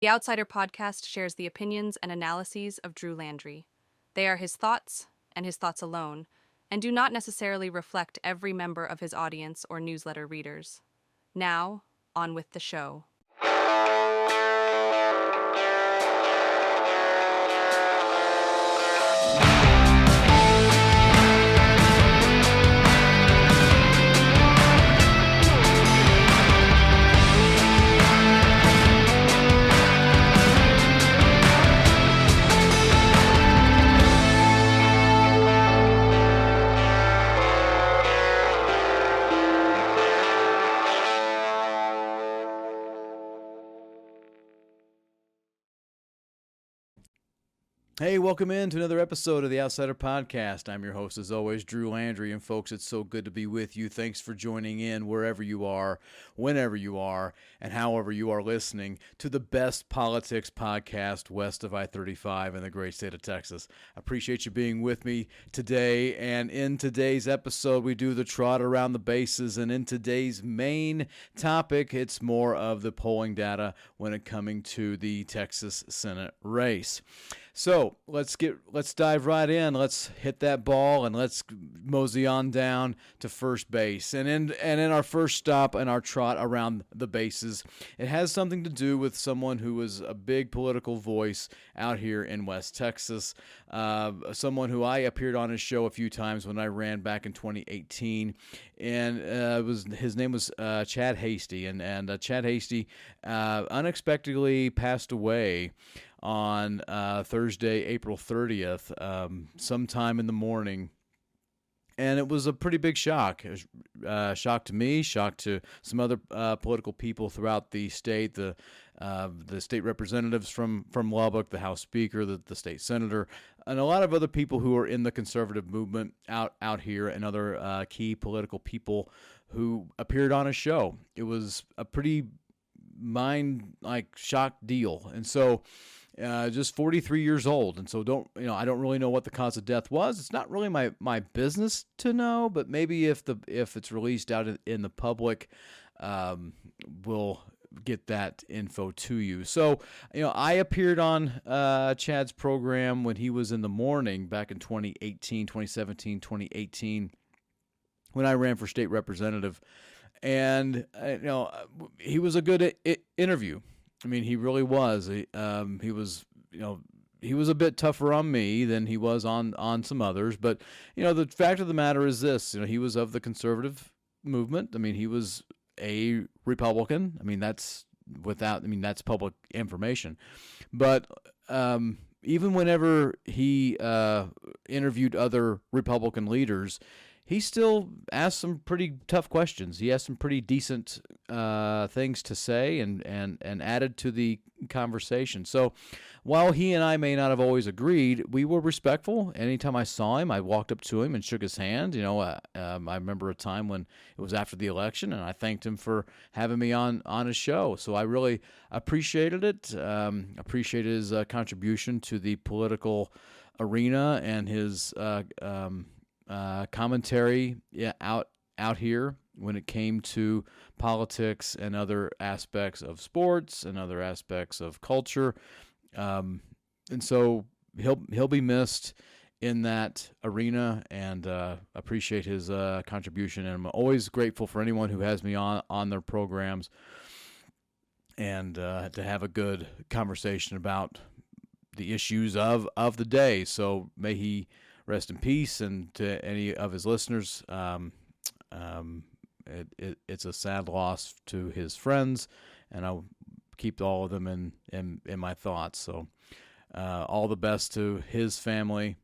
The Outsider podcast shares the opinions and analyses of Drew Landry. They are his thoughts, and his thoughts alone, and do not necessarily reflect every member of his audience or newsletter readers. Now, on with the show. Hey, welcome in to another episode of the Outsider Podcast. I'm your host, as always, Drew Landry. And folks, it's so good to be with you. Thanks for joining in wherever you are, whenever you are, and however you are listening to the best politics podcast west of I-35 in the great state of Texas. I appreciate you being with me today. And in today's episode, we do the trot around the bases. And in today's main topic, it's more of the polling data when it coming to the Texas Senate race. So let's dive right in. Let's hit that ball and let's mosey on down to first base. And in our first stop and our trot around the bases, it has something to do with someone who was a big political voice out here in West Texas. Someone who I appeared on his show a few times when I ran back in 2018, and his name was Chad Hasty, and Chad Hasty unexpectedly passed away on Thursday, April 30th, sometime in the morning. And it was a pretty big shock. It was shock to me, shock to some other political people throughout the state, the state representatives from Lubbock, the House Speaker, the state senator, and a lot of other people who are in the conservative movement out here, and other key political people who appeared on a show. It was a pretty shock deal. And so just 43 years old. And so I don't really know what the cause of death was. It's not really my business to know, but maybe if it's released out in the public, we'll get that info to you. So, I appeared on Chad's program when he was in the morning back in 2017, 2018, when I ran for state representative. And, he was a good interview. I mean, he really was. He was, he was a bit tougher on me than he was on some others. But, the fact of the matter is this, he was of the conservative movement. I mean, he was a Republican. I mean, that's public information. But even whenever he interviewed other Republican leaders, he still asked some pretty tough questions. He asked some pretty decent things to say and added to the conversation. So while he and I may not have always agreed, we were respectful. Anytime I saw him, I walked up to him and shook his hand. I remember a time when it was after the election, and I thanked him for having me on his show. So I really appreciated it, appreciated his contribution to the political arena and his commentary out here when it came to politics and other aspects of sports and other aspects of culture. And so he'll be missed in that arena, and appreciate his contribution. And I'm always grateful for anyone who has me on their programs, and to have a good conversation about the issues of the day. So may he rest in peace, and to any of his listeners, it's a sad loss to his friends, and I'll keep all of them in my thoughts. So all the best to his family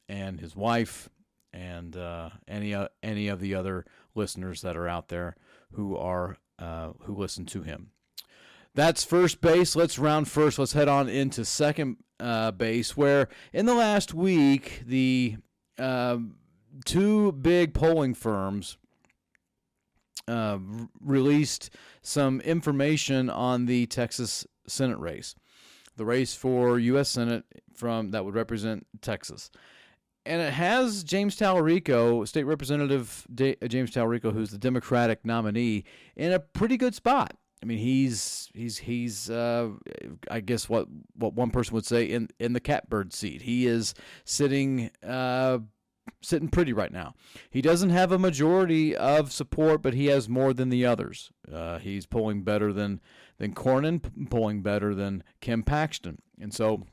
and his wife, and any of the other listeners that are out there who listen to him. That's first base. Let's round first. Let's head on into second base, where in the last week, the two big polling firms released some information on the Texas Senate race, the race for U.S. Senate that would represent Texas. And it has James Talarico, State Representative James Talarico, who's the Democratic nominee, in a pretty good spot. I mean, he's I guess what one person would say in the catbird seat. He is sitting pretty right now. He doesn't have a majority of support, but he has more than the others. He's polling better than Cornyn, polling better than Kim Paxton, and so.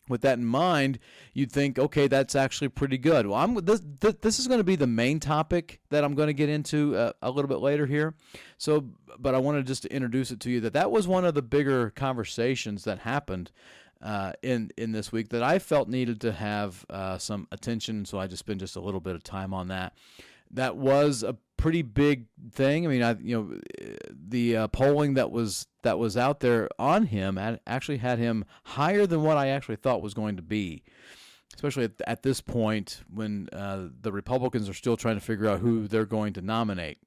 With that in mind, you'd think, okay, that's actually pretty good. Well, this is going to be the main topic that I'm going to get into a little bit later here. So, but I wanted just to introduce it to you that was one of the bigger conversations that happened in this week that I felt needed to have some attention. So I just spent just a little bit of time on that. That was a pretty big thing. I mean, the polling that was out there on him actually had him higher than what I actually thought was going to be, especially at this point when the Republicans are still trying to figure out who they're going to nominate.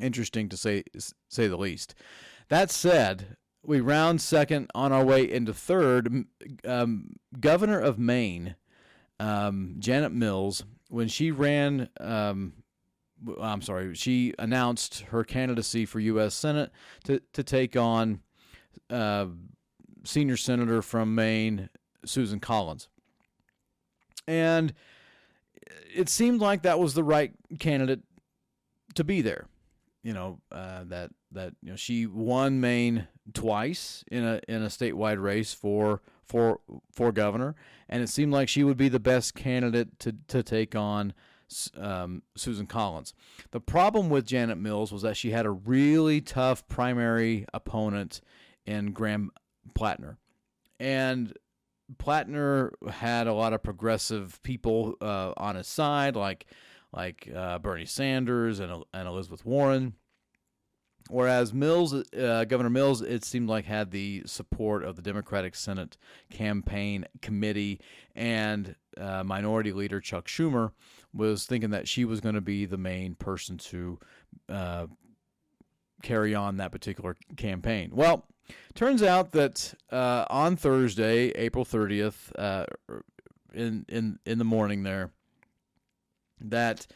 Interesting to say the least. That said, we round second on our way into third. Governor of Maine, Janet Mills, when she ran, she announced her candidacy for U.S. Senate to take on senior senator from Maine, Susan Collins. And it seemed like that was the right candidate to be there. She won Maine twice in a statewide race for governor, and it seemed like she would be the best candidate to take on Susan Collins. The problem with Janet Mills was that she had a really tough primary opponent in Graham Plattner, and Plattner had a lot of progressive people on his side, like Bernie Sanders and Elizabeth Warren. Whereas Governor Mills, it seemed like had the support of the Democratic Senate Campaign Committee, and Minority Leader Chuck Schumer was thinking that she was going to be the main person to carry on that particular campaign. Well, turns out that on Thursday, April 30th, in the morning there, that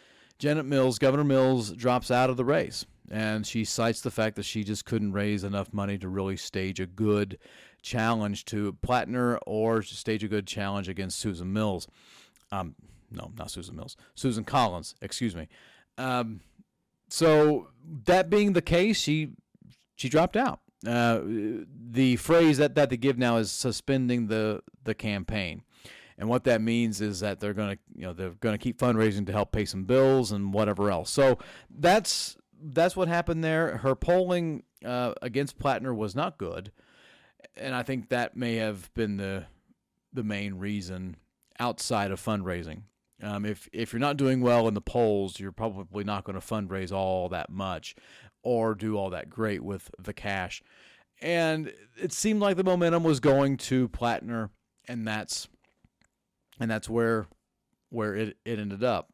Governor Mills drops out of the race. And she cites the fact that she just couldn't raise enough money to really stage a good challenge to Plattner or stage a good challenge against Susan Mills. No, not Susan Mills. Susan Collins, excuse me. So that being the case, she dropped out. The phrase that they give now is suspending the campaign. And what that means is that they're going to keep fundraising to help pay some bills and whatever else. So that's what happened there. Her polling against Plattner was not good, and I think that may have been the main reason outside of fundraising. If you're not doing well in the polls, you're probably not going to fundraise all that much or do all that great with the cash. And it seemed like the momentum was going to Plattner, and that's where it ended up.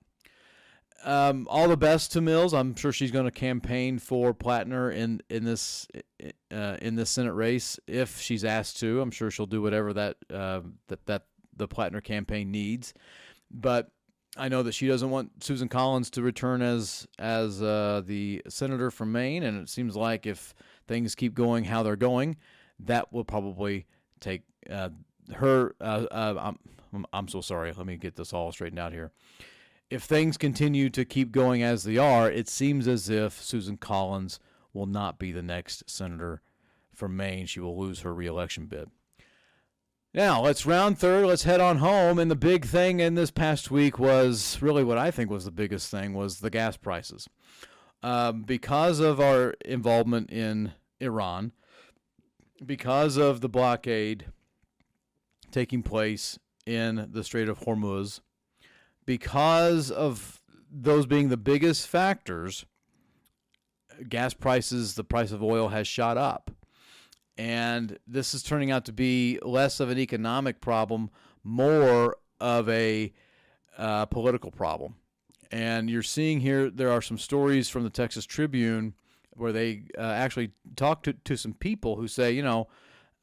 All the best to Mills. I'm sure she's going to campaign for Plattner in this Senate race if she's asked to. I'm sure she'll do whatever that the Plattner campaign needs. But I know that she doesn't want Susan Collins to return as the senator from Maine, and it seems like if things keep going how they're going, that will probably take her. I'm so sorry. Let me get this all straightened out here. If things continue to keep going as they are, it seems as if Susan Collins will not be the next senator from Maine. She will lose her reelection bid. Now, let's round third. Let's head on home. And the big thing in this past week was really what I think was the biggest thing was the gas prices. Because of our involvement in Iran, because of the blockade taking place in the Strait of Hormuz, because of those being the biggest factors, gas prices, the price of oil has shot up. And this is turning out to be less of an economic problem, more of a political problem. And you're seeing here, there are some stories from the Texas Tribune where they actually talk to some people who say,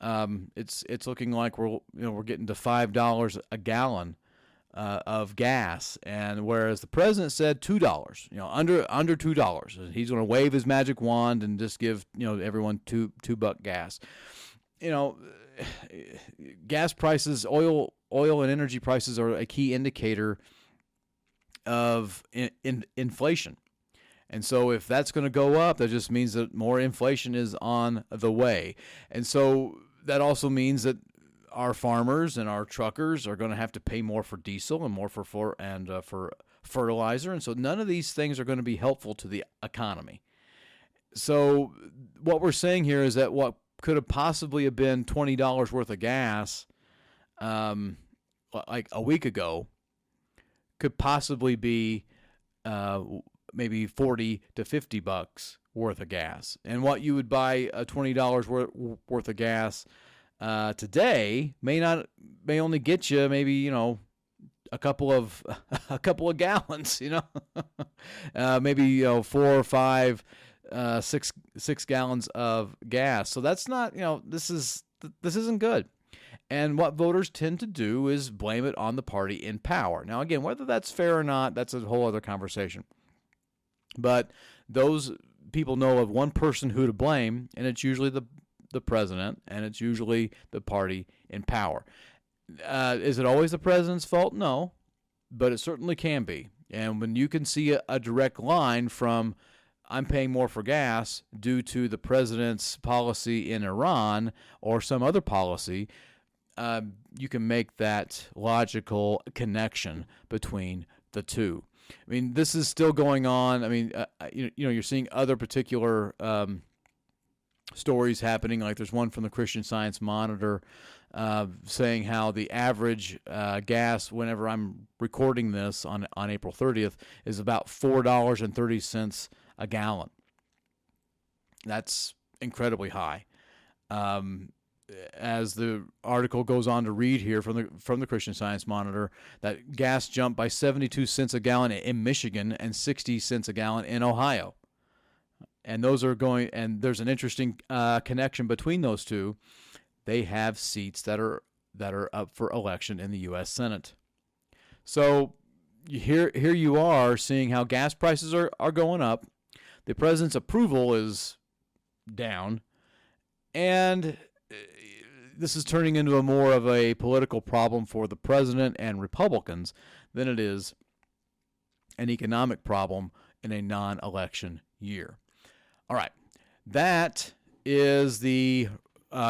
it's looking like we're getting to $5 a gallon of gas, and whereas the president said $2, under $2, he's going to wave his magic wand and just give everyone $2 gas. Gas prices, oil and energy prices are a key indicator of inflation. And so if that's going to go up, that just means that more inflation is on the way. And so that also means that our farmers and our truckers are going to have to pay more for diesel and more for fertilizer. And so none of these things are going to be helpful to the economy. So what we're saying here is that what could have possibly have been $20 worth of gas like a week ago could possibly be maybe $40 to $50 worth of gas. And what you would buy a $20 worth of gas today may only get you maybe a couple of gallons, maybe 4 or 5 6 gallons of gas. So that's not, this isn't good. And what voters tend to do is blame it on the party in power. Now, again, whether that's fair or not, that's a whole other conversation. But those people know of one person who to blame, and it's usually the president, and it's usually the party in power. Is it always the president's fault? No, but it certainly can be. And when you can see a direct line from I'm paying more for gas due to the president's policy in Iran or some other policy, you can make that logical connection between the two. I mean, this is still going on. I mean, you're seeing other particular stories happening. Like there's one from the Christian Science Monitor saying how the average gas, whenever I'm recording this on April 30th, is about $4.30 a gallon. That's incredibly high. As the article goes on to read here from the Christian Science Monitor, that gas jumped by 72 cents a gallon in Michigan and 60 cents a gallon in Ohio. And those are going, and there's an interesting connection between those two. They have seats that are up for election in the U.S. Senate. So here you are seeing how gas prices are going up. The president's approval is down, and this is turning into more of a political problem for the president and Republicans than it is an economic problem in a non-election year. All right, that is the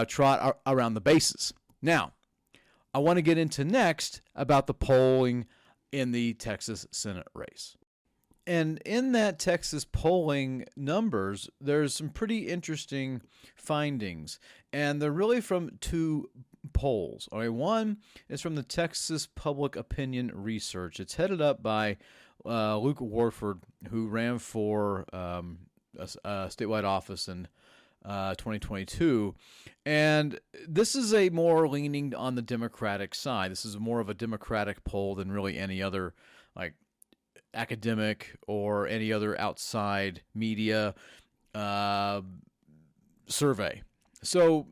trot around the bases. Now, I want to get into next about the polling in the Texas Senate race. And in that Texas polling numbers, there's some pretty interesting findings. And they're really from two polls. All right, one is from the Texas Public Opinion Research. It's headed up by Luke Warford, who ran for a statewide office in 2022. And this is a more leaning on the Democratic side. This is more of a Democratic poll than really any other, like, academic or any other outside media survey. So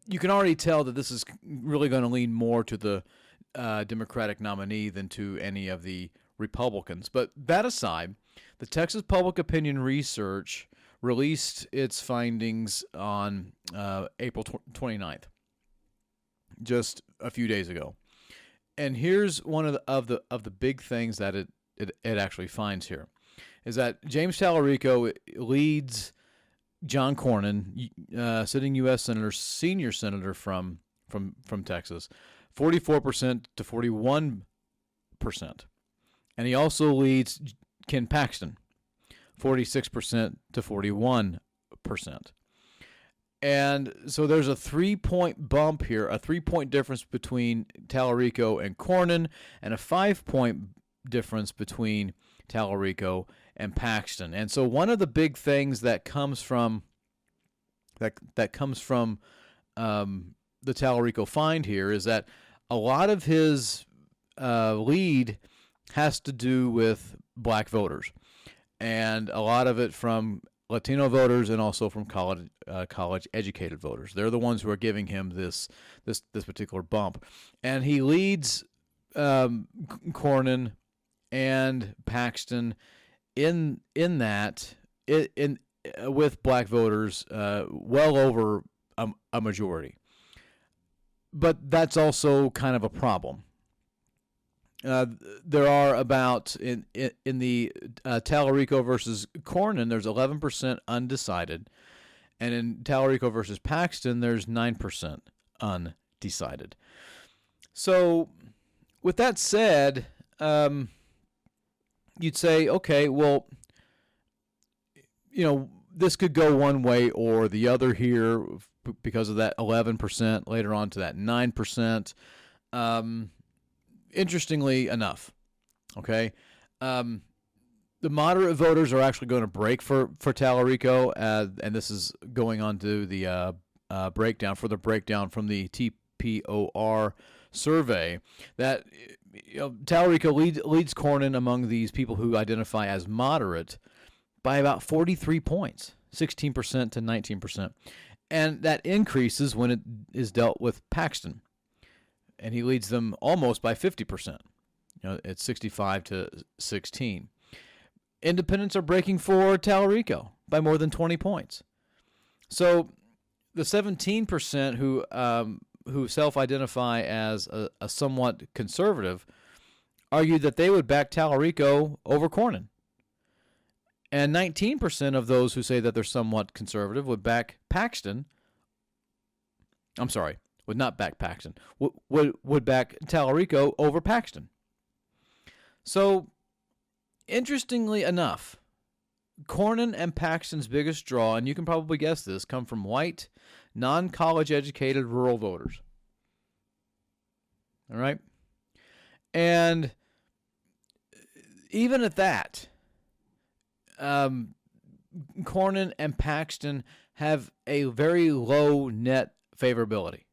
you can already tell that this is really going to lean more to the Democratic nominee than to any of the Republicans. But that aside, the Texas Public Opinion Research released its findings on April 29th, just a few days ago. And here's one of the big things that it actually finds here, is that James Tallarico leads John Cornyn, sitting U.S. Senator, senior senator from Texas, 44% to 41%. And he also leads Ken Paxton, 46% to 41%. And so there's a 3-point bump here, a 3-point difference between Tallarico and Cornyn, and a 5-point difference between Tallarico and Paxton. And so one of the big things that comes from the Tallarico find here is that a lot of his lead has to do with black voters, and a lot of it from Latino voters and also from college educated voters. They're the ones who are giving him this particular bump, and he leads Cornyn and Paxton in that in with black voters well over a majority. But that's also kind of a problem. There are about in the Tallarico versus Cornyn, there's 11% undecided, and in Tallarico versus Paxton, there's 9% undecided. So, with that said, you'd say, okay, well, this could go one way or the other here because of that 11%, later on to that 9%. Interestingly enough, okay, the moderate voters are actually going to break for Tallarico, and this is going on to the breakdown from the TPOR survey that Tallarico leads Cornyn among these people who identify as moderate by about 43 points, 16% to 19%. And that increases when it is dealt with Paxton. And he leads them almost by 50%. It's 65 to 16. Independents are breaking for Tallarico by more than 20 points. So the 17% who self-identify as a somewhat conservative argued that they would back Tallarico over Cornyn. And 19% of those who say that they're somewhat conservative would back Paxton. I'm sorry, would not back Paxton. Would back Tallarico over Paxton. So, interestingly enough, Cornyn and Paxton's biggest draw, and you can probably guess this, come from white, non-college educated rural voters. All right? And even at that, Cornyn and Paxton have a very low net favorability.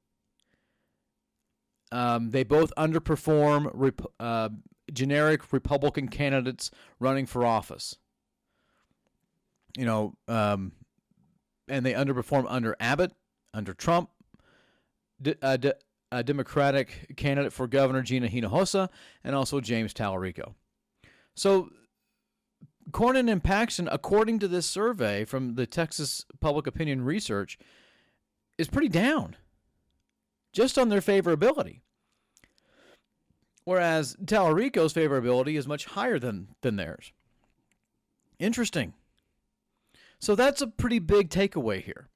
They both underperform generic Republican candidates running for office. And they underperform under Abbott, under Trump, a Democratic candidate for governor, Gina Hinojosa, and also James Tallarico. So Cornyn and Paxton, according to this survey from the Texas Public Opinion Research, is pretty down just on their favorability. Whereas Tallarico's favorability is much higher than theirs. Interesting. So that's a pretty big takeaway here,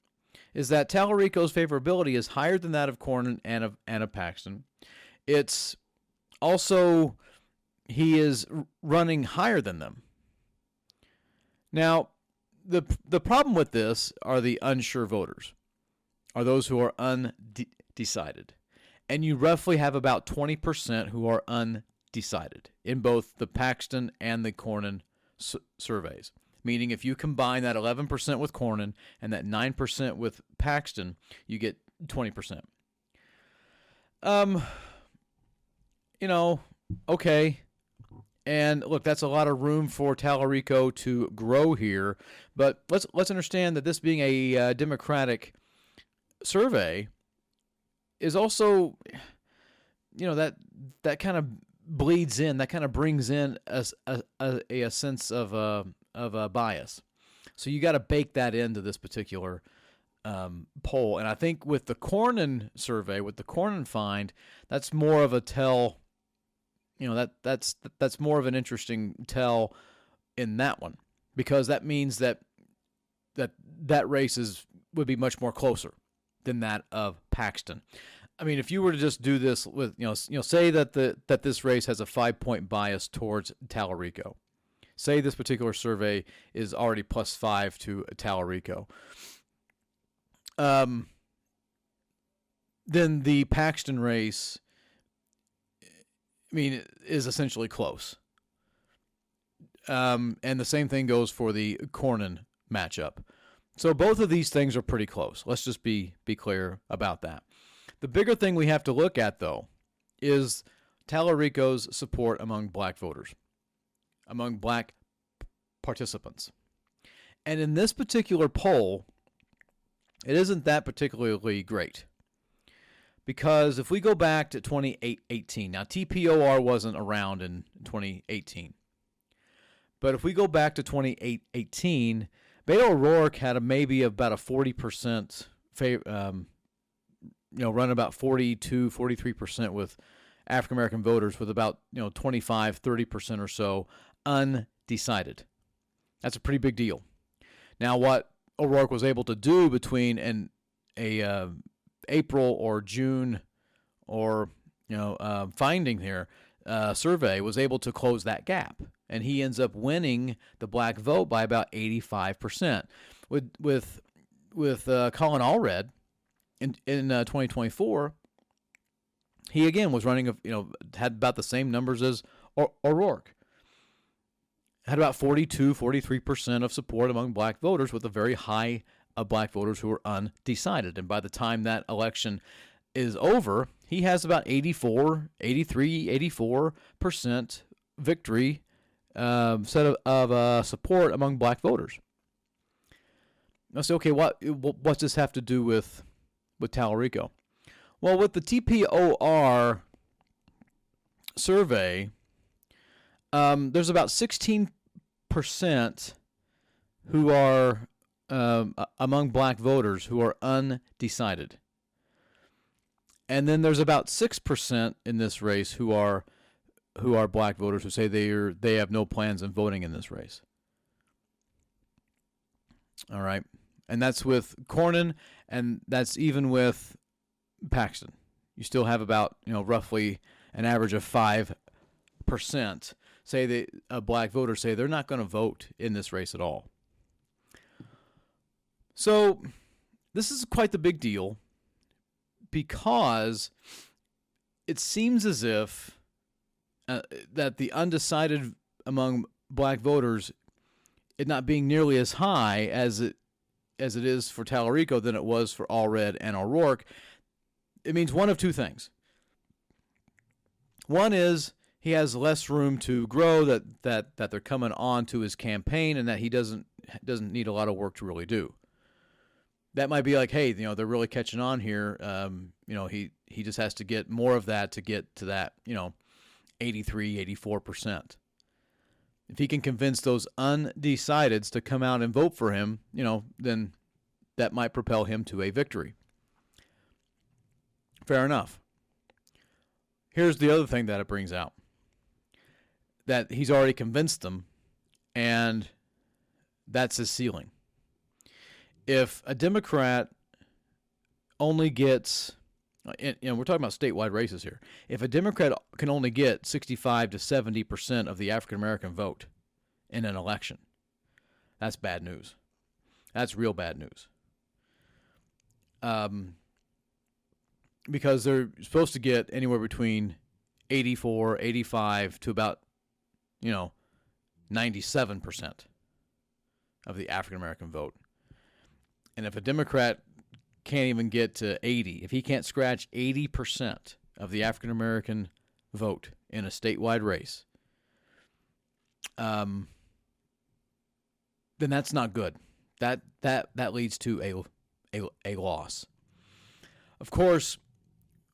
is that Tallarico's favorability is higher than that of Cornyn and of Paxton. It's also, he is running higher than them. Now, the problem with this are the unsure voters, are those who are undecided. And you roughly have about 20% who are undecided in both the Paxton and the Cornyn surveys. Meaning if you combine that 11% with Cornyn and that 9% with Paxton, you get 20%. Okay. And look, that's a lot of room for Tallarico to grow here. But let's understand that this being a Democratic survey is also, that kind of bleeds in, that kind of brings in a sense of a bias. So you got to bake that into this particular poll. And I think with the Cornyn survey, with the Cornyn find, that's more of a tell. That's more of an interesting tell in that one, because that means that race would be much more closer than that of Paxton. I mean, if you were to just do this with, say that this race has a 5-point bias towards Tallarico. Say this particular survey is already +5 to Tallarico. Then the Paxton race, is essentially close. And the same thing goes for the Cornyn matchup. So both of these things are pretty close. Let's just be clear about that. The bigger thing we have to look at, though, is Tallarico's support among black voters, among black participants. And in this particular poll, it isn't that particularly great. Because if we go back to 2018, now TPOR wasn't around in 2018, but if we go back to 2018, Beto O'Rourke had maybe about a 40% run about 42, 43% with African American voters, with about 25, 30% or so undecided. That's a pretty big deal. Now, what O'Rourke was able to do between a April or June or finding here survey was able to close that gap, and he ends up winning the black vote by about 85%. With Colin Allred in 2024, he again was running had about the same numbers as O'Rourke. Had about 42, 43% of support among black voters, with a very high of black voters who are undecided. And by the time that election is over, he has about 84% victory set of support among black voters. I say, okay, what's this have to do with Tallarico? Well, with the TPOR survey, there's about 16% who are among black voters who are undecided. And then there's about 6% in this race who are black voters who say they have no plans on voting in this race. All right. And that's with Cornyn, and that's even with Paxton. You still have about, roughly an average of 5% say black voters say they're not going to vote in this race at all. So this is quite the big deal, because it seems as if that the undecided among black voters, it not being nearly as high as it is for Tallarico than it was for Allred and O'Rourke, it means one of two things. One is he has less room to grow, that they're coming on to his campaign, and that he doesn't need a lot of work to really do. That might be like, hey, they're really catching on here. He just has to get more of that to get to that, 83, 84%. If he can convince those undecideds to come out and vote for him, then that might propel him to a victory. Fair enough. Here's the other thing that it brings out. That he's already convinced them, and that's his ceiling. If a Democrat only gets, we're talking about statewide races here. If a Democrat can only get 65 to 70% of the African American vote in an election, that's bad news. That's real bad news. Because they're supposed to get anywhere between 84, 85 to about, 97% of the African American vote. And if a Democrat can't even get to 80, if he can't scratch 80% of the African American vote in a statewide race, then that's not good. That leads to a loss. Of course,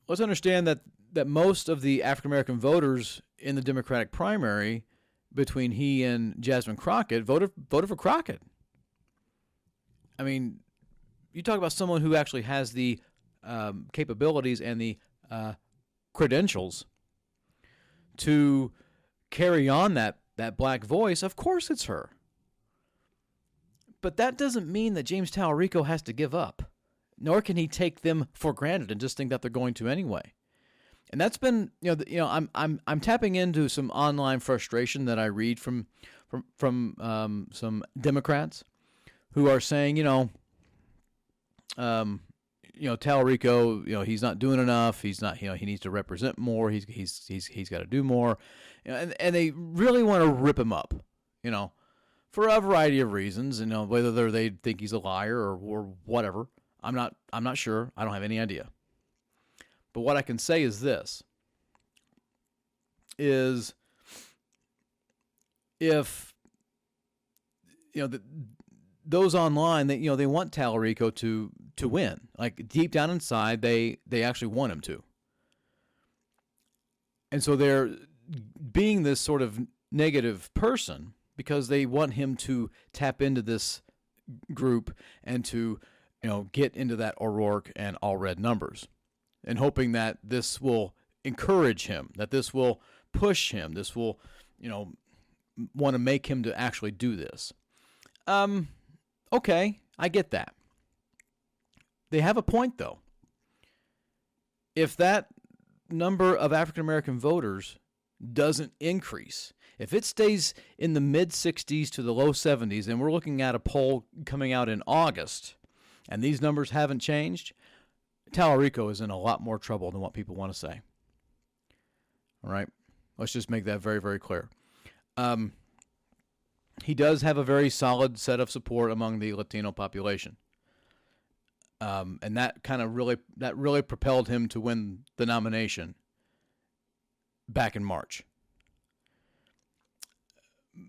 let's understand that most of the African American voters in the Democratic primary between he and Jasmine Crockett voted for Crockett. I mean, you talk about someone who actually has the capabilities and the credentials to carry on that black voice. Of course it's her. But that doesn't mean that James Tallarico has to give up, nor can he take them for granted and just think that they're going to anyway. And that's been, I'm tapping into some online frustration that I read from some Democrats who are saying, Tallarico, he's not doing enough. He's not, he needs to represent more. He's got to do more, and they really want to rip him up, for a variety of reasons. Whether they think he's a liar or whatever. I'm not sure. I don't have any idea. But what I can say is this: is if those online that they want Tallarico to win. Like deep down inside, they actually want him to. And so they're being this sort of negative person because they want him to tap into this group and to get into that O'Rourke and all red numbers, and hoping that this will encourage him, that this will push him, this will want to make him to actually do this. Okay, I get that. They have a point, though. If that number of African American voters doesn't increase, if it stays in the mid-60s to the low 70s, and we're looking at a poll coming out in August, and these numbers haven't changed, Tallarico is in a lot more trouble than what people want to say. All right? Let's just make that very, very clear. He does have a very solid set of support among the Latino population. And that really propelled him to win the nomination back in March.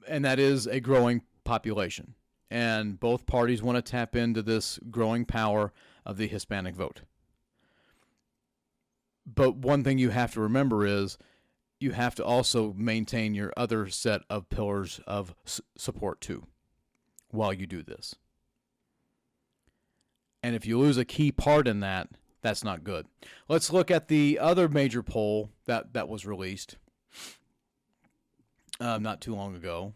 And that is a growing population. And both parties want to tap into this growing power of the Hispanic vote. But one thing you have to remember is you have to also maintain your other set of pillars of support too while you do this. And if you lose a key part in that, that's not good. Let's look at the other major poll that was released not too long ago.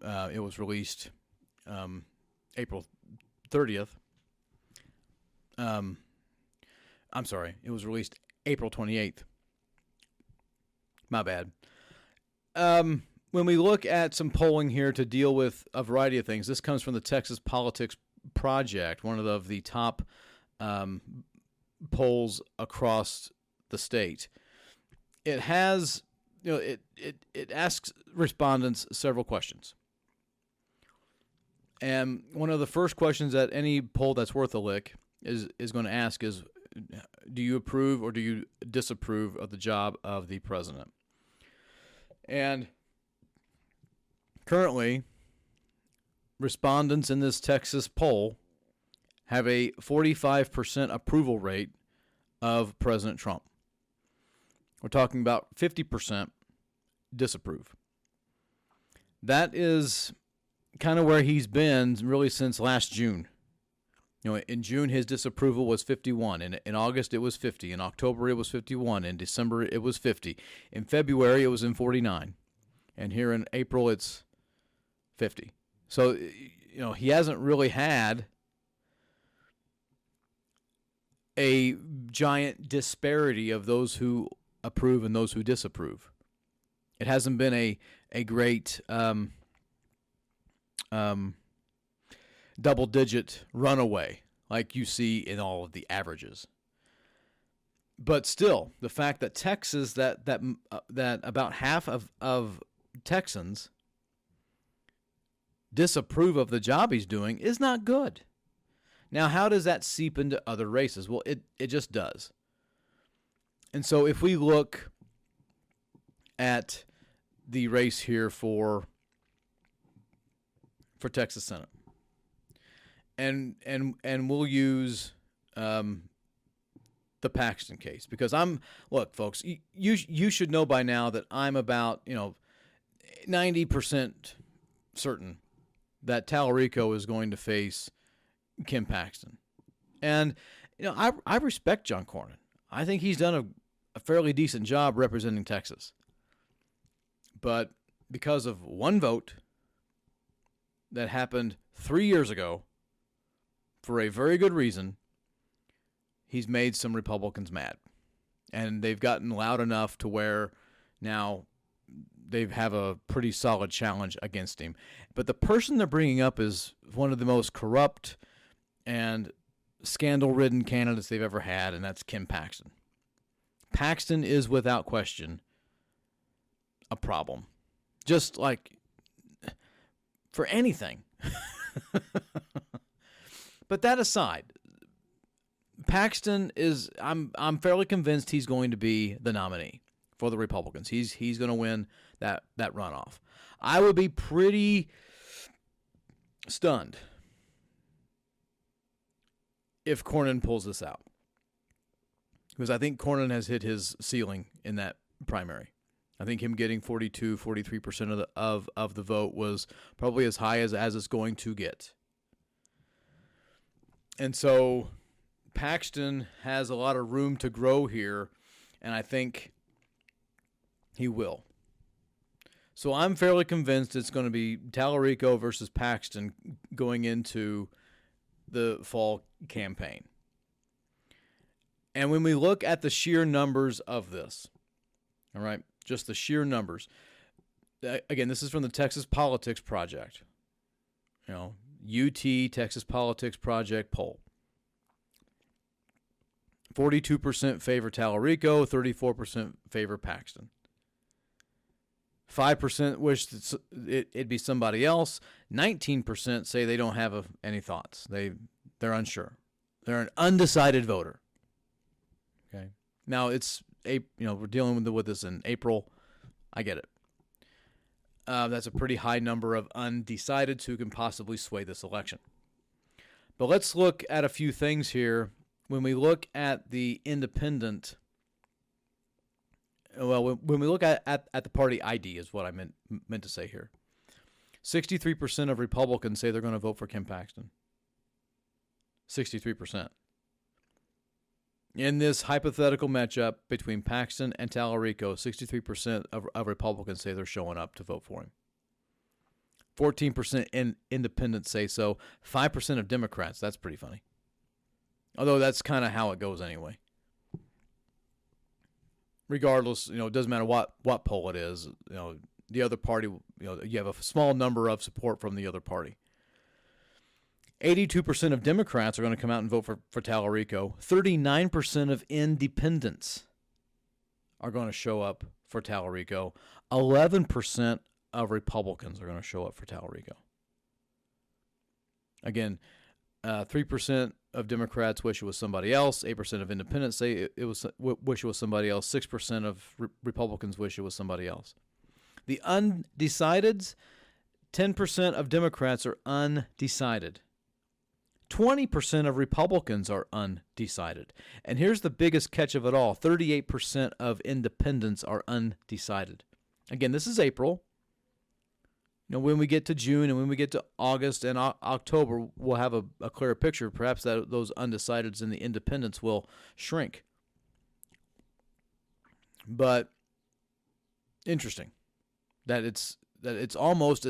It was released April 30th. I'm sorry, it was released April 28th. My bad. When we look at some polling here to deal with a variety of things, this comes from the Texas Politics Project, one of the top polls across the state. It has, it asks respondents several questions. And one of the first questions that any poll that's worth a lick is going to ask is, do you approve or do you disapprove of the job of the president? And currently, respondents in this Texas poll have a 45% approval rate of President Trump. We're talking about 50% disapprove. That is kind of where he's been really since last June. In June, his disapproval was 51. In August, it was 50. In October, it was 51. In December, it was 50. In February, it was in 49. And here in April, it's 50. So, he hasn't really had a giant disparity of those who approve and those who disapprove. It hasn't been a great double-digit runaway like you see in all of the averages. But still, the fact that Texas, that about half of Texans disapprove of the job he's doing is not good. Now, how does that seep into other races? Well, it just does. And so if we look at the race here for Texas Senate, and we'll use the Paxton case, because look, folks, you should know by now that I'm about 90% certain that Tallarico is going to face Kim Paxton. And I respect John Cornyn. I think he's done a fairly decent job representing Texas. But because of one vote that happened 3 years ago, for a very good reason, he's made some Republicans mad. And they've gotten loud enough to where now they have a pretty solid challenge against him. But the person they're bringing up is one of the most corrupt and scandal-ridden candidates they've ever had, and that's Kim Paxton. Paxton is, without question, a problem. Just like for anything. But that aside, Paxton is, I'm fairly convinced he's going to be the nominee for the Republicans. He's going to win that runoff. I would be pretty stunned if Cornyn pulls this out. Because I think Cornyn has hit his ceiling in that primary. I think him getting 42, 43% of the vote was probably as high as it's going to get. And so Paxton has a lot of room to grow here, and I think he will. So I'm fairly convinced it's going to be Tallarico versus Paxton going into the fall campaign. And when we look at the sheer numbers of this, all right, just the sheer numbers. Again, this is from the Texas Politics Project. UT Texas Politics Project poll. 42% favor Tallarico, 34% favor Paxton. 5% wish it'd be somebody else. 19% say they don't have any thoughts. They're unsure. They're an undecided voter. Okay. Now we're dealing with this in April. I get it. That's a pretty high number of undecideds who can possibly sway this election. But let's look at a few things here. When we look at the independent, when we look at the party ID is what I meant to say here. 63% of Republicans say they're going to vote for Kim Paxton. 63%. In this hypothetical matchup between Paxton and Tallarico, 63% of Republicans say they're showing up to vote for him. 14% independents say so. 5% of Democrats. That's pretty funny. Although that's kind of how it goes anyway. Regardless, it doesn't matter what poll it is. The other party, you have a small number of support from the other party. 82% of Democrats are going to come out and vote for Tallarico. 39% of independents are going to show up for Tallarico. 11% of Republicans are going to show up for Tallarico. Again, 3% of Democrats wish it was somebody else. 8% of independents say wish it was somebody else. 6% of Republicans wish it was somebody else. The undecideds, 10% of Democrats are undecided. 20% of Republicans are undecided. And here's the biggest catch of it all. 38% of independents are undecided. Again, this is April. When we get to June and when we get to August and October, we'll have a clearer picture. Perhaps those undecideds and the independents will shrink. But interesting that it's almost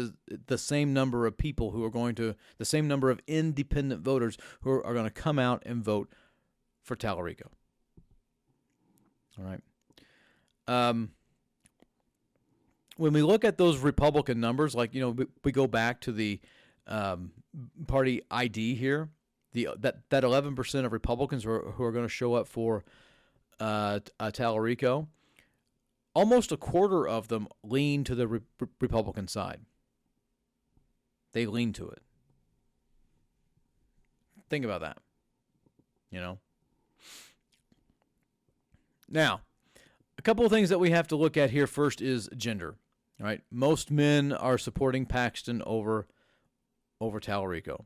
the same number of people who are going to, the same number of independent voters who are going to come out and vote for Tallarico. All right. When we look at those Republican numbers, we go back to the party ID here, that 11% of Republicans who are going to show up for Tallarico, almost a quarter of them lean to the Republican side. They lean to it. Think about that. Now, a couple of things that we have to look at here first is gender. All right, most men are supporting Paxton over Tallarico.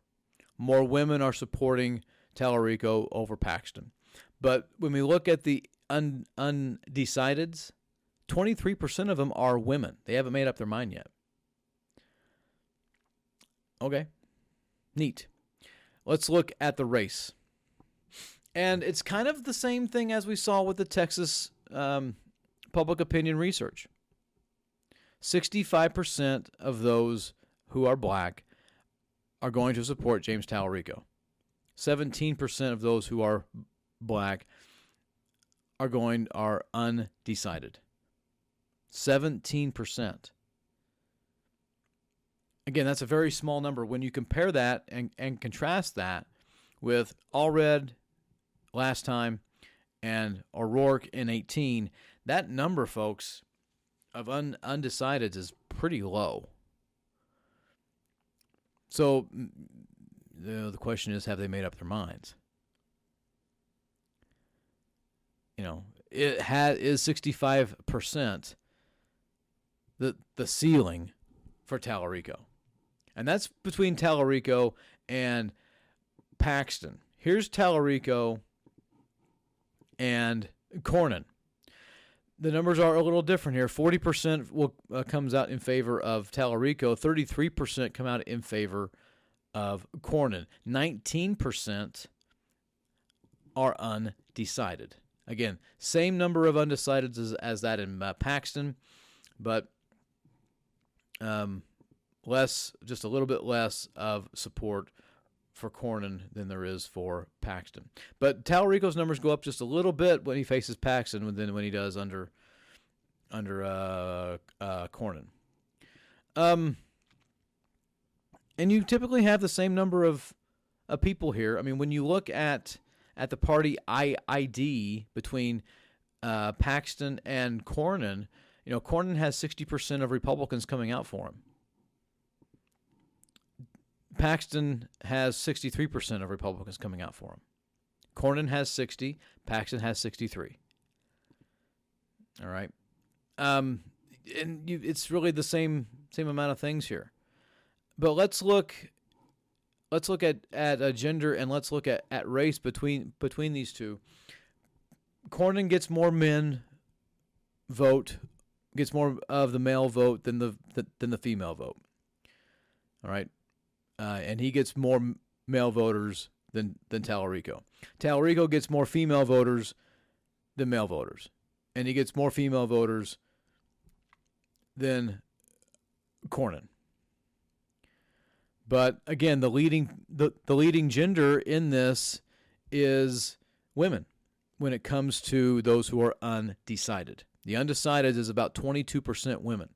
More women are supporting Tallarico over Paxton. But when we look at the undecideds, 23% of them are women. They haven't made up their mind yet. Okay, neat. Let's look at the race. And it's kind of the same thing as we saw with the Texas public opinion research. 65% of those who are black are going to support James Tallarico. 17% of those who are black are undecided. 17%. Again, that's a very small number. When you compare that and contrast that with Allred last time and O'Rourke in 18, that number, folks, of undecideds is pretty low. So the question is, have they made up their minds? Is 65% the ceiling for Tallarico? And that's between Tallarico and Paxton. here's Tallarico and Cornyn. The numbers are a little different here. 40% comes out in favor of Tallarico. 33% come out in favor of Cornyn. 19% are undecided. Again, same number of undecideds as that in Paxton, but just a little bit less of support for Cornyn than there is for Paxton. But Tallarico's numbers go up just a little bit when he faces Paxton than when he does under Cornyn. And you typically have the same number of people here. I mean, when you look at the party ID between Paxton and Cornyn, Cornyn has 60% of Republicans coming out for him. Paxton has 63% of Republicans coming out for him. Cornyn has 60. Paxton has 63. All right. It's really the same amount of things here. But let's look at gender, and let's look at race between these two. Cornyn gets more men vote, gets more of the male vote than the female vote. All right. And he gets more male voters than Tallarico. Tallarico gets more female voters than male voters, and he gets more female voters than Cornyn. But again, the leading gender in this is women when it comes to those who are undecided. The undecided is about 22% women.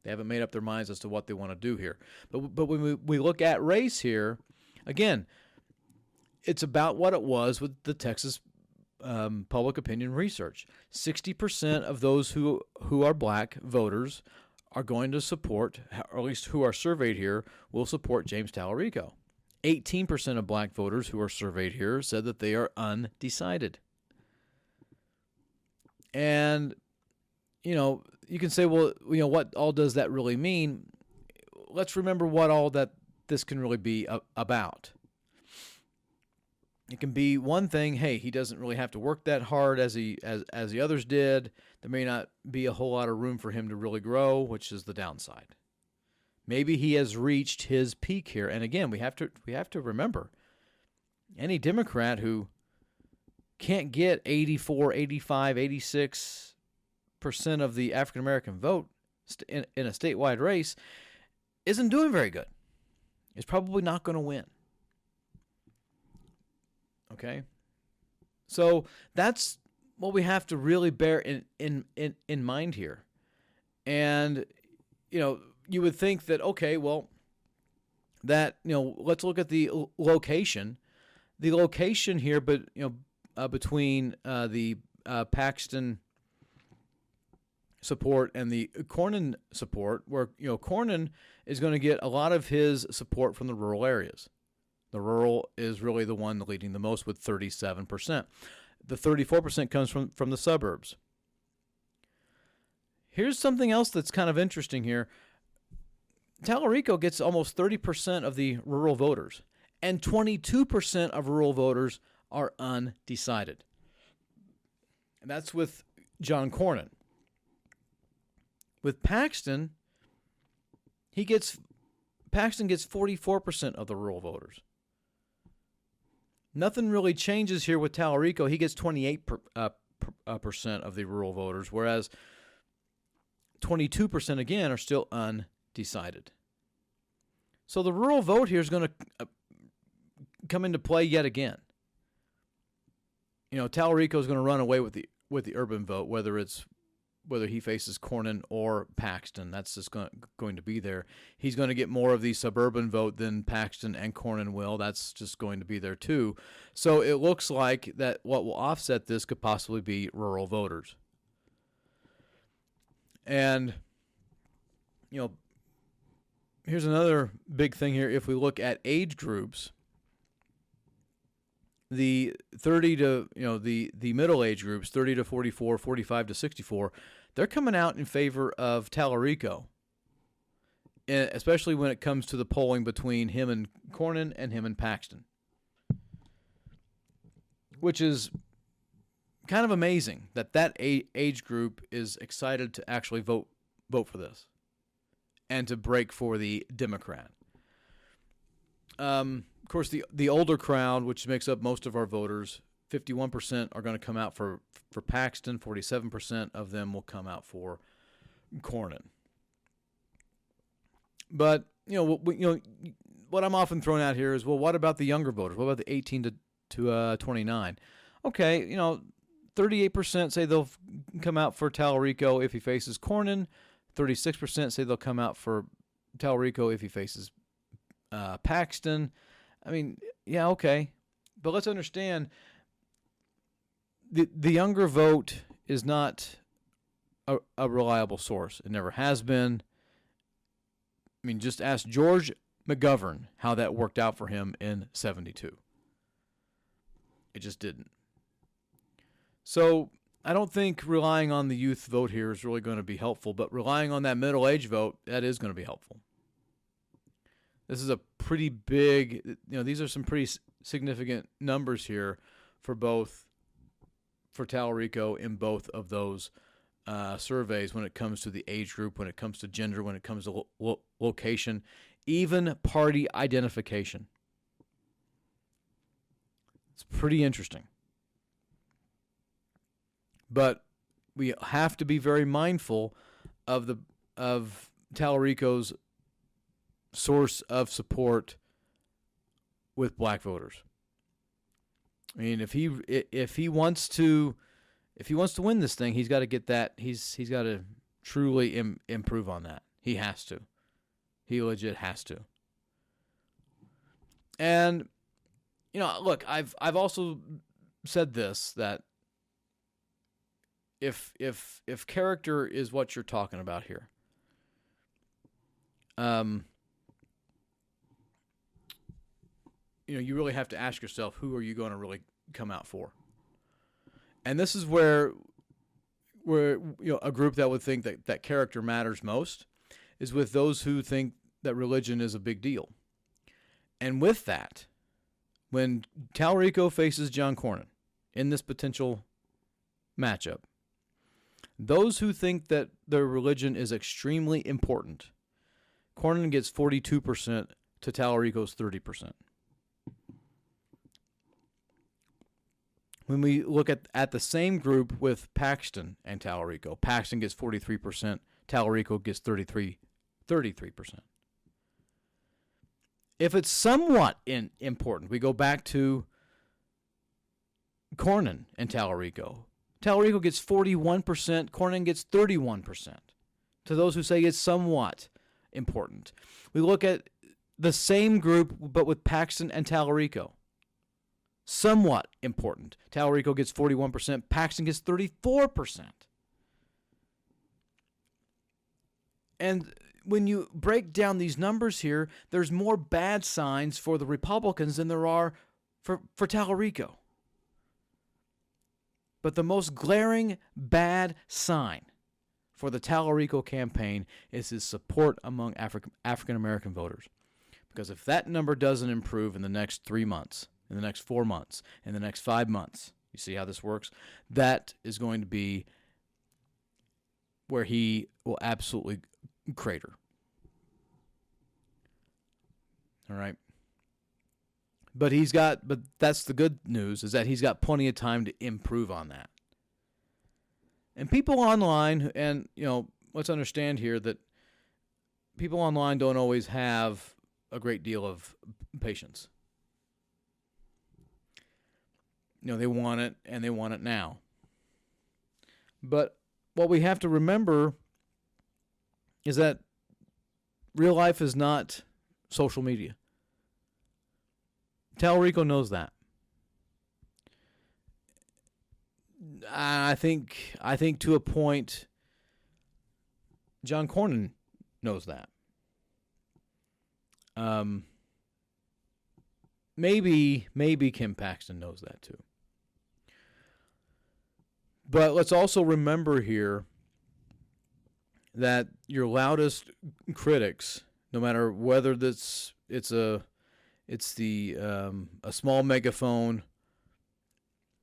They haven't made up their minds as to what they want to do here. But when we look at race here, again, it's about what it was with the Texas public opinion research. 60% of those who are black voters are going to support, or at least who are surveyed here, will support James Tallarico. 18% of black voters who are surveyed here said that they are undecided. And, you can say, well, what all does that really mean? Let's remember what all that this can really be about. It can be one thing, hey, he doesn't really have to work that hard as the others did. There may not be a whole lot of room for him to really grow, which is the downside. Maybe he has reached his peak here. And again, we have to remember, any Democrat who can't get 84, 85, 86% of the African American vote in a statewide race isn't doing very good. Is probably not going to win. Okay? So that's what we have to really bear in mind here. And, you would think that, okay, well, that, let's look at the location. The location here, but, between the Paxton support and the Cornyn support, where, Cornyn is going to get a lot of his support from the rural areas. The rural is really the one leading the most with 37%. The 34% comes from the suburbs. Here's something else that's kind of interesting here. Tallarico gets almost 30% of the rural voters, and 22% of rural voters are undecided. And that's with John Cornyn. With Paxton, Paxton gets 44% of the rural voters. Nothing really changes here with Tallarico. He gets 28% of the rural voters, whereas 22% again are still undecided. So the rural vote here is going to come into play yet again. Tallarico is going to run away with the urban vote, whether he faces Cornyn or Paxton. That's just going to be there. He's going to get more of the suburban vote than Paxton and Cornyn will. That's just going to be there too. So it looks like that what will offset this could possibly be rural voters. And, here's another big thing here. If we look at age groups, the 30 to, the middle age groups, 30 to 44, 45 to 64, they're coming out in favor of Tallarico, especially when it comes to the polling between him and Cornyn and him and Paxton. which is kind of amazing that age group is excited to actually vote for this and to break for the Democrat. Of course, the older crowd, which makes up most of our voters, 51% are going to come out for Paxton. 47% of them will come out for Cornyn. But what I'm often thrown out here is, well, what about the younger voters? What about the 18 to 29? Okay, 38% say they'll come out for Talarico if he faces Cornyn. 36% say they'll come out for Talarico if he faces Paxton. I mean, yeah, okay. But let's understand, the younger vote is not a reliable source. It never has been. I mean, just ask George McGovern how that worked out for him in 72. It just didn't. So I don't think relying on the youth vote here is really going to be helpful, but relying on that middle-age vote, that is going to be helpful. This is a pretty big, these are some pretty significant numbers here for Talarico in both of those surveys when it comes to the age group, when it comes to gender, when it comes to location, even party identification. It's pretty interesting. But we have to be very mindful of Talarico's source of support with black voters. I mean, if he wants to win this thing, he's got to get that. He's got to truly improve on that. He has to. He legit has to. And look, I've also said this, that if character is what you're talking about here, you really have to ask yourself, who are you going to really come out for? And this is where a group that would think that character matters most is with those who think that religion is a big deal. And with that, when Talarico faces John Cornyn in this potential matchup, those who think that their religion is extremely important, Cornyn gets 42% to Talarico's 30%. When we look at the same group with Paxton and Talarico, Paxton gets 43%, Talarico gets 33%. If it's somewhat important, we go back to Cornyn and Talarico. Talarico gets 41%, Cornyn gets 31%. To those who say it's somewhat important. We look at the same group, but with Paxton and Talarico. Somewhat important. Talarico gets 41%, Paxton gets 34%. And when you break down these numbers here, there's more bad signs for the Republicans than there are for Talarico. But the most glaring bad sign for the Talarico campaign is his support among African-American voters. Because if that number doesn't improve in the next 3 months, in the next 4 months, in the next 5 months, you see how this works? That is going to be where he will absolutely crater. All right. But that's the good news, is that he's got plenty of time to improve on that. And people online, and let's understand here that people online don't always have a great deal of patience. They want it, and they want it now. But what we have to remember is that real life is not social media. Talarico knows that. I think to a point, John Cornyn knows that. Maybe Kim Paxton knows that too. But let's also remember here that your loudest critics, no matter whether it's a small megaphone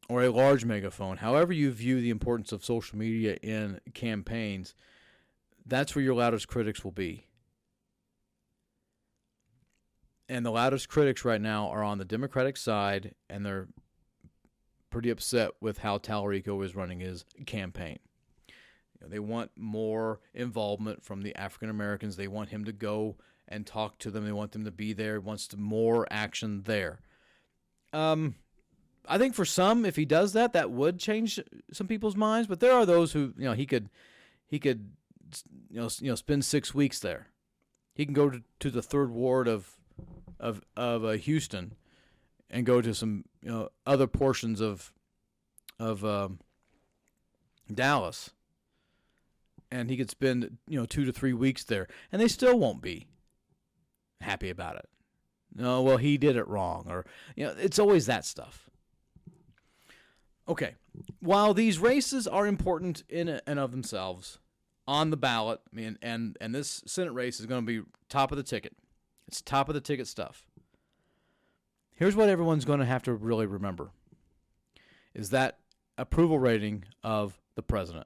or a large megaphone, however you view the importance of social media in campaigns, that's where your loudest critics will be. And the loudest critics right now are on the Democratic side, and they're pretty upset with how Talarico is running his campaign. They want more involvement from the African Americans. They want him to go and talk to them. They want them to be there. Wants more action there. I think for some, if he does that, that would change some people's minds. But there are those who, he could spend 6 weeks there. He can go to the third ward of Houston, and go to some other portions of Dallas, and he could spend 2 to 3 weeks there, and they still won't be happy about it. No, well, he did it wrong, or it's always that stuff. Okay, while these races are important in and of themselves on the ballot, and this Senate race is going to be top of the ticket. It's top of the ticket stuff. Here's what everyone's going to have to really remember, is that approval rating of the president.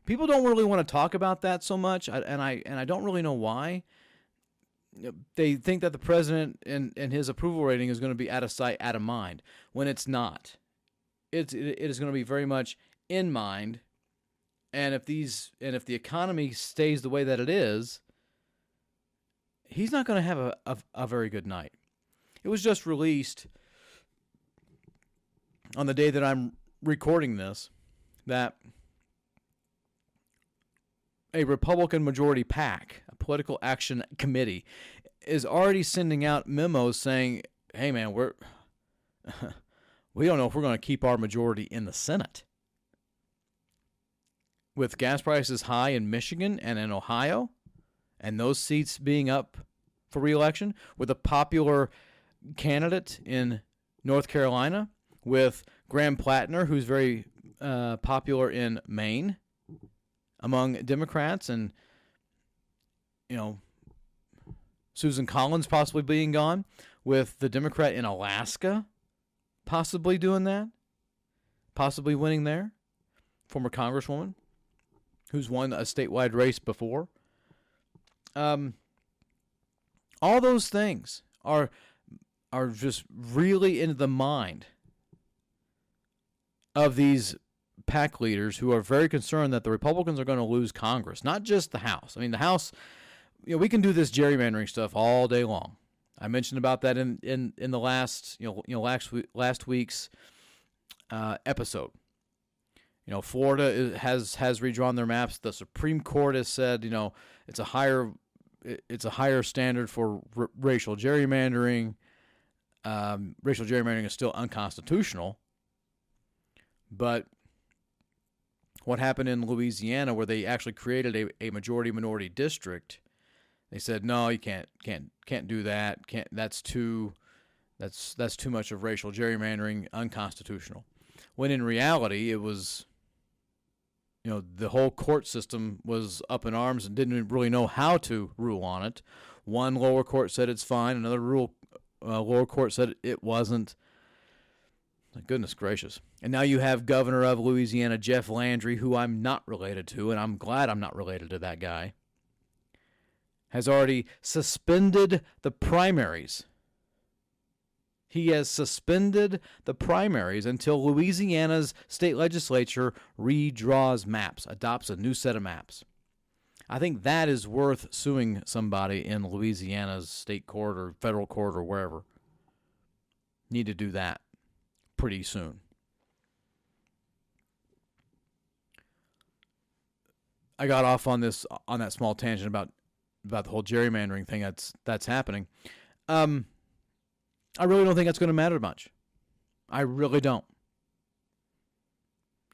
People don't really want to talk about that so much, and I don't really know why. They think that the president and his approval rating is going to be out of sight, out of mind, when it's not. It is going to be very much in mind, and if the economy stays the way that it is, he's not going to have a very good night. It was just released on the day that I'm recording this that a Republican majority PAC, a political action committee, is already sending out memos saying, hey man, we don't know if we're going to keep our majority in the Senate. With gas prices high in Michigan and in Ohio, and those seats being up for re-election, with a popular candidate in North Carolina, with Graham Plattner, who's very popular in Maine among Democrats, and Susan Collins possibly being gone, with the Democrat in Alaska possibly doing that, possibly winning there, former Congresswoman who's won a statewide race before. All those things are just really into the mind of these PAC leaders who are very concerned that the Republicans are going to lose Congress, not just the House. I mean, the House, we can do this gerrymandering stuff all day long. I mentioned about that in the last last week's episode. Florida has redrawn their maps. The Supreme Court has said it's a higher standard for racial gerrymandering. Racial gerrymandering is still unconstitutional. But what happened in Louisiana, where they actually created a majority-minority district, they said no, you can't do that. That's too much of racial gerrymandering, unconstitutional. When in reality, it was the whole court system was up in arms and didn't really know how to rule on it. One lower court said it's fine. Another lower court said it wasn't. Goodness gracious. And now you have Governor of Louisiana, Jeff Landry, who I'm not related to, and I'm glad I'm not related to that guy, has already suspended the primaries. He has suspended the primaries until Louisiana's state legislature redraws maps, adopts a new set of maps. I think that is worth suing somebody in Louisiana's state court or federal court or wherever. Need to do that pretty soon. I got off on that small tangent about the whole gerrymandering thing that's happening. I really don't think that's going to matter much. I really don't.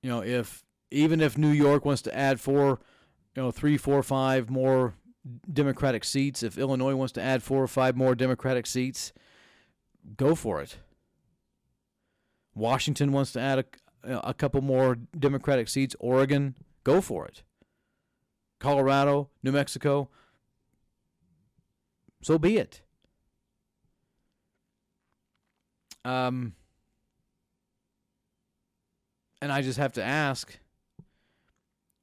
Even if New York wants to add 3, 4, 5 more Democratic seats, if Illinois wants to add 4 or 5 more Democratic seats, go for it. Washington wants to add a couple more Democratic seats. Oregon, go for it. Colorado, New Mexico, so be it. And I just have to ask,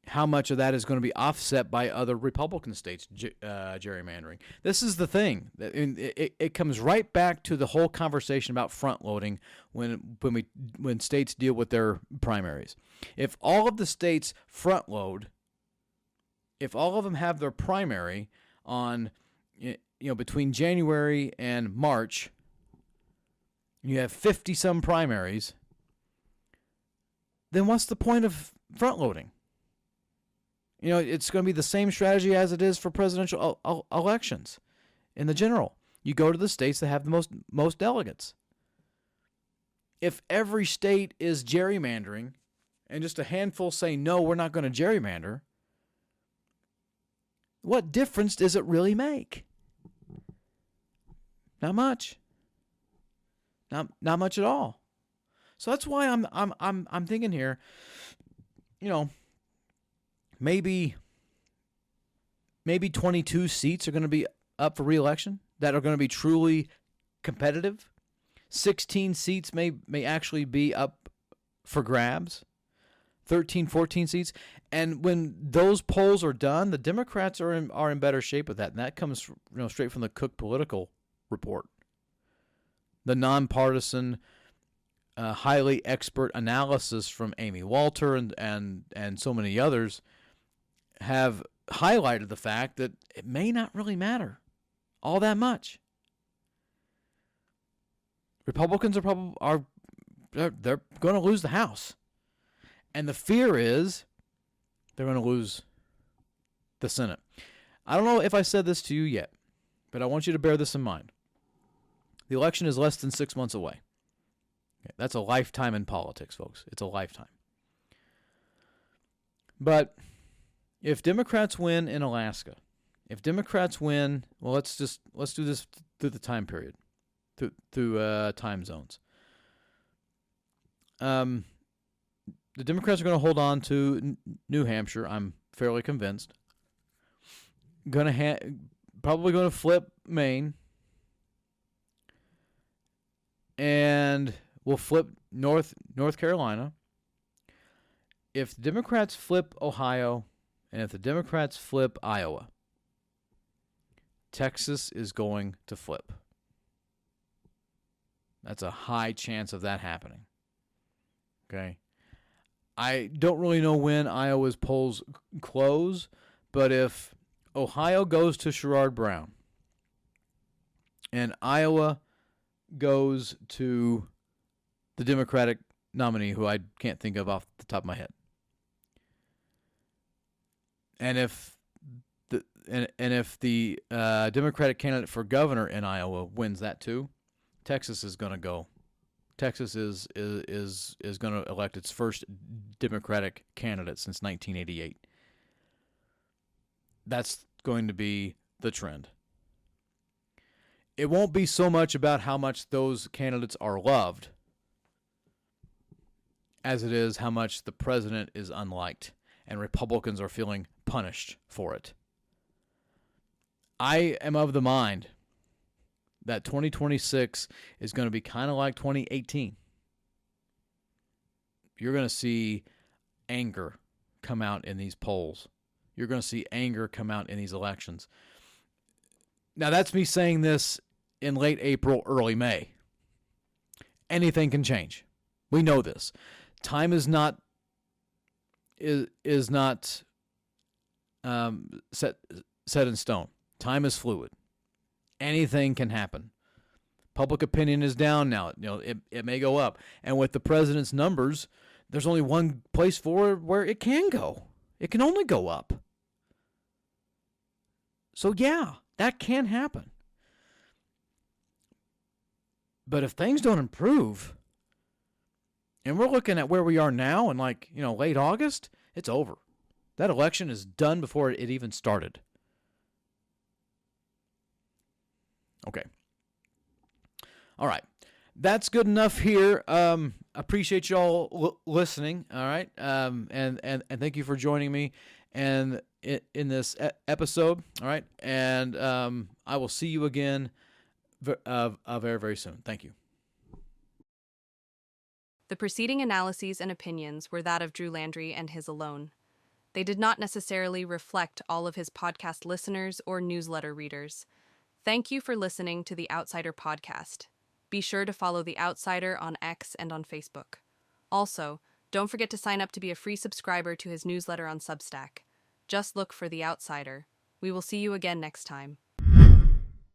how much of that is going to be offset by other Republican states gerrymandering? This is the thing. It comes right back to the whole conversation about front loading when states deal with their primaries. If all of the states front load, if all of them have their primary on, between January and March, you have 50-some primaries, then what's the point of front loading? It's going to be the same strategy as it is for presidential elections. In the general, you go to the states that have the most delegates. If every state is gerrymandering and just a handful say, no, we're not going to gerrymander, what difference does it really make? Not much. Not much at all. So that's why I'm thinking here, maybe 22 seats are going to be up for re-election that are going to be truly competitive. 16 seats may actually be up for grabs. 13, 14 seats. And when those polls are done, the Democrats are in better shape with that. And that comes straight from the Cook Political Report. The nonpartisan, highly expert analysis from Amy Walter and so many others have highlighted the fact that it may not really matter all that much. Republicans they're going to lose the House. And the fear is they're going to lose the Senate. I don't know if I said this to you yet, but I want you to bear this in mind. The election is less than 6 months away. Okay, that's a lifetime in politics, folks. It's a lifetime. But if Democrats win in Alaska, if Democrats win, well, let's do this through the time period, through time zones. The Democrats are going to hold on to New Hampshire. I'm fairly convinced. Probably going to flip Maine, and we'll flip North Carolina. If the Democrats flip Ohio, and if the Democrats flip Iowa, Texas is going to flip. That's a high chance of that happening. Okay. I don't really know when Iowa's polls close, but if Ohio goes to Sherrod Brown and Iowa goes to the Democratic nominee, who I can't think of off the top of my head, and if the Democratic candidate for governor in Iowa wins that too, Texas is going to go. Texas is going to elect its first Democratic candidate since 1988. That's going to be the trend. It won't be so much about how much those candidates are loved as it is how much the president is unliked and Republicans are feeling punished for it. I am of the mind that 2026 is going to be kind of like 2018. You're going to see anger come out in these polls. You're going to see anger come out in these elections. Now, that's me saying this in late April, early May. Anything can change. We know this. Time is not set in stone. Time is fluid. Anything can happen. Public opinion is down now. It may go up. And with the president's numbers, there's only one place for where it can go. It can only go up. So yeah, that can happen. But if things don't improve, and we're looking at where we are now in late August, it's over. That election is done before it even started. Okay. All right. That's good enough here. Appreciate y'all listening. All right. And thank you for joining me and in this episode. All right. And I will see you again very, very soon. Thank you. The preceding analyses and opinions were that of Drew Landry and his alone. They did not necessarily reflect all of his podcast listeners or newsletter readers. Thank you for listening to the Outsider Podcast. Be sure to follow The Outsider on X and on Facebook. Also, don't forget to sign up to be a free subscriber to his newsletter on Substack. Just look for The Outsider. We will see you again next time.